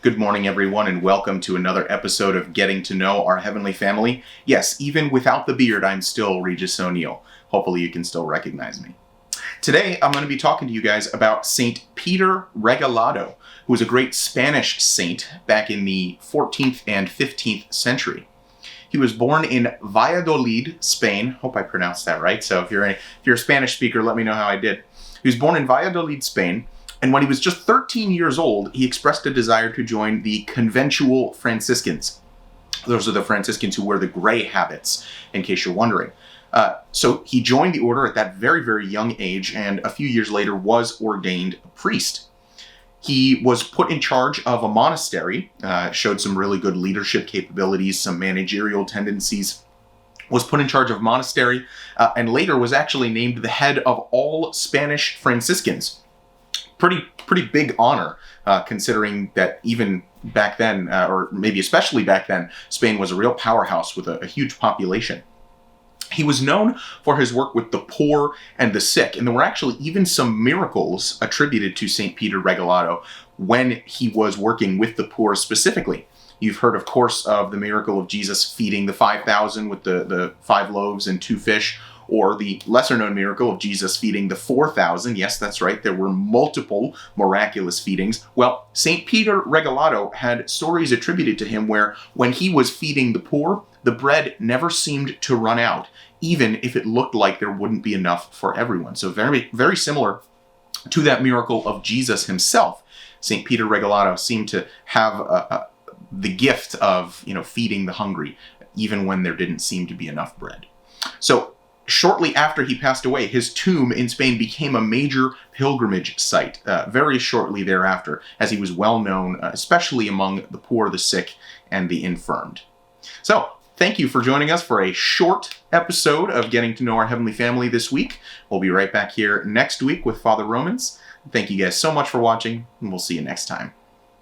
Good morning, everyone, and welcome to another episode of Getting to Know Our Heavenly Family. Yes, even without the beard, I'm still Regis O'Neill. Hopefully you can still recognize me. Today, I'm going to be talking to you guys about Saint Peter Regalado, who was a great Spanish saint back in the 14th and 15th century. He was born in Valladolid, Spain. Hope I pronounced that right. So if you're a Spanish speaker, let me know how I did. He was born in Valladolid, Spain. And when he was just 13 years old, he expressed a desire to join the conventual Franciscans. Those are the Franciscans who wear the gray habits, in case you're wondering. So he joined the order at that very, very young age, and a few years later was ordained a priest. He was put in charge of a monastery, showed some really good leadership capabilities, some managerial tendencies, was put in charge of a monastery, and later was actually named the head of all Spanish Franciscans. Pretty big honor, considering that even back then, or maybe especially back then, Spain was a real powerhouse with a huge population. He was known for his work with the poor and the sick, and there were actually even some miracles attributed to Saint Peter Regalado when he was working with the poor specifically. You've heard, of course, of the miracle of Jesus feeding the 5,000 with the 5 loaves and 2 fish, or the lesser-known miracle of Jesus feeding the 4,000. Yes, that's right, there were multiple miraculous feedings. Well, St. Peter Regalado had stories attributed to him where, when he was feeding the poor, the bread never seemed to run out, even if it looked like there wouldn't be enough for everyone. So very, very similar to that miracle of Jesus himself. St. Peter Regalado seemed to have the gift of, feeding the hungry, even when there didn't seem to be enough bread. So, shortly after he passed away, his tomb in Spain became a major pilgrimage site very shortly thereafter, as he was well known, especially among the poor, the sick, and the infirmed. So, thank you for joining us for a short episode of Getting to Know Our Heavenly Family this week. We'll be right back here next week with Father Romans. Thank you guys so much for watching, and we'll see you next time.